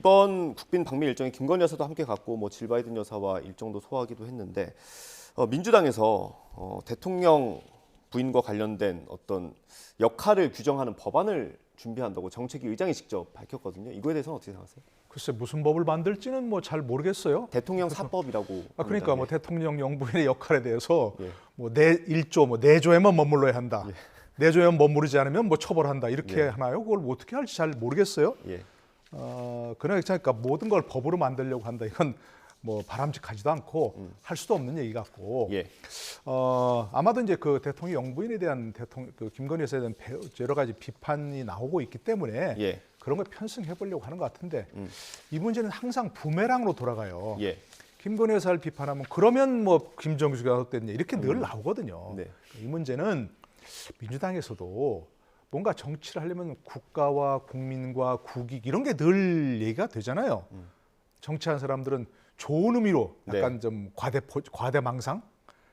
이번 국빈 방미 일정에 김건희 여사도 함께 갔고 뭐 질 바이든 여사와 일정도 소화하기도 했는데 민주당에서 대통령 부인과 관련된 어떤 역할을 규정하는 법안을 준비한다고 정책위 의장이 직접 밝혔거든요. 이거에 대해서는 어떻게 생각하세요? 글쎄 무슨 법을 만들지는 뭐 잘 모르겠어요. 대통령 사법이라고. 그러니까 뭐 대통령 영부인의 역할에 대해서 예. 뭐 내 1조 뭐 내조에만 머물러야 한다. 내조에만 머무르지 않으면 뭐 처벌한다. 이렇게 하나요? 그걸 뭐 어떻게 할지 잘 모르겠어요. 예. 그러니까 모든 걸 법으로 만들려고 한다. 이건 뭐 바람직하지도 않고 할 수도 없는 얘기 같고. 예. 아마도 이제 그 대통령 영부인에 대한 그 김건희 여사에 대한 여러 가지 비판이 나오고 있기 때문에 예. 그런 걸 편승해 보려고 하는 것 같은데 이 문제는 항상 부메랑으로 돌아가요. 예. 김건희 여사를 비판하면 그러면 뭐 김정수가 어땠냐 이렇게 늘 나오거든요. 네. 이 문제는 민주당에서도 뭔가 정치를 하려면 국가와 국민과 국익 이런 게 늘 얘기가 되잖아요. 정치하는 사람들은 좋은 의미로 약간 좀 과대망상,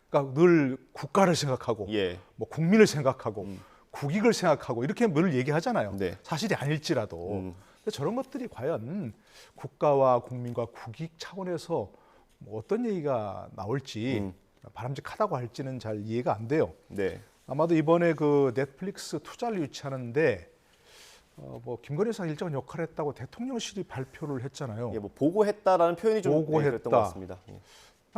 그러니까 늘 국가를 생각하고 예. 뭐 국민을 생각하고 국익을 생각하고 이렇게 늘 얘기하잖아요. 네. 사실이 아닐지라도. 근데 저런 것들이 과연 국가와 국민과 국익 차원에서 뭐 어떤 얘기가 나올지 바람직하다고 할지는 잘 이해가 안 돼요. 네. 아마도 이번에 그 넷플릭스 투자를 유치하는데 뭐 김건희 여사가 일정한 역할을 했다고 대통령실이 발표를 했잖아요. 예, 뭐 보고했다라는 표현이 좀 보고했다. 그랬던 것 같습니다. 예.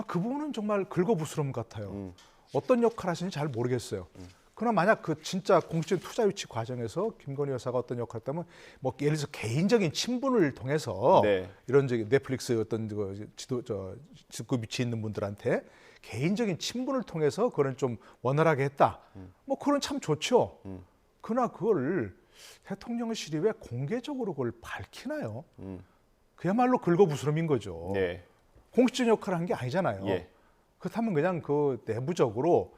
그 부분은 정말 긁어부스럼 같아요. 어떤 역할 하시는지 잘 모르겠어요. 그러나 만약 그 진짜 공식적인 투자 유치 과정에서 김건희 여사가 어떤 역할을 했다면 뭐 예를 들어서 개인적인 친분을 통해서 네. 이런 저기 넷플릭스 어떤 직급 위치에 있는 분들한테 개인적인 친분을 통해서 그런 좀 원활하게 했다. 뭐 그건 참 좋죠. 그러나 그걸 대통령실이 왜 공개적으로 그걸 밝히나요? 그야말로 긁어부스럼인 거죠. 네. 공식적인 역할을 한 게 아니잖아요. 예. 그렇다면 그냥 그 내부적으로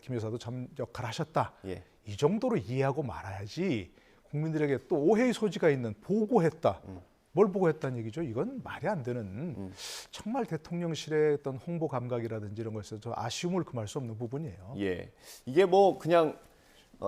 김 여사도 참 역할을 하셨다. 예. 이 정도로 이해하고 말아야지 국민들에게 또 오해의 소지가 있는 보고했다. 뭘 보고했다는 얘기죠? 이건 말이 안 되는 정말 대통령실의 어떤 홍보 감각이라든지 이런 것에서 좀 아쉬움을 금할 수 없는 부분이에요. 예. 이게 뭐 그냥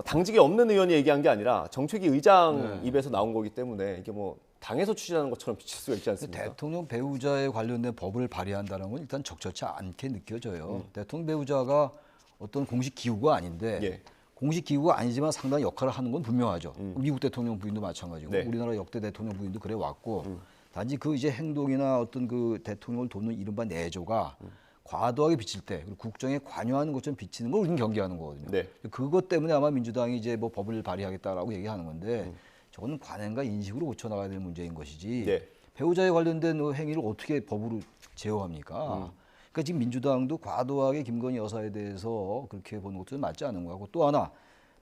당직에 없는 의원이 얘기한 게 아니라 정책위 의장 입에서 나온 거기 때문에 이게 뭐 당에서 추진하는 것처럼 비칠 수가 있지 않습니까? 대통령 배우자에 관련된 법을 발의한다는 건 일단 적절치 않게 느껴져요. 대통령 배우자가 어떤 공식 기구가 아닌데 예. 공식 기구가 아니지만 상당히 역할을 하는 건 분명하죠. 미국 대통령 부인도 마찬가지고 네. 우리나라 역대 대통령 부인도 그래 왔고 단지 그 이제 행동이나 어떤 그 대통령을 돕는 이른바 내조가 과도하게 비칠 때 그리고 국정에 관여하는 것처럼 비치는 걸 우리는 경계하는 거거든요. 네. 그것 때문에 아마 민주당이 이제 뭐 법을 발의하겠다라고 얘기하는 건데 저거는 관행과 인식으로 고쳐 나가야 될 문제인 것이지 네. 배우자에 관련된 행위를 어떻게 법으로 제어합니까? 그러니까 지금 민주당도 과도하게 김건희 여사에 대해서 그렇게 보는 것도 맞지 않은 것 같고 또 하나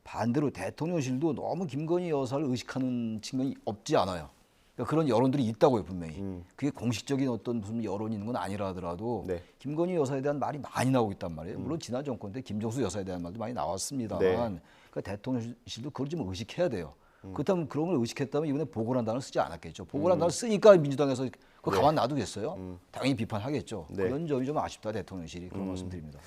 반대로 대통령실도 너무 김건희 여사를 의식하는 측면이 없지 않아요. 그러니까 그런 여론들이 있다고요 분명히. 그게 공식적인 어떤 무슨 여론이 있는 건 아니라 하더라도 네. 김건희 여사에 대한 말이 많이 나오고 있단 말이에요. 물론 지난 정권 때 김정수 여사에 대한 말도 많이 나왔습니다만 네. 그러니까 대통령실도 그걸 좀 의식해야 돼요. 그렇다면 그런 걸 의식했다면 이번에 보고란 단어를 쓰지 않았겠죠. 보고란 단어를 쓰니까 민주당에서 그거 가만 놔두겠어요? 당연히 비판하겠죠. 네. 그런 점이 좀 아쉽다 대통령실이 그런 말씀드립니다.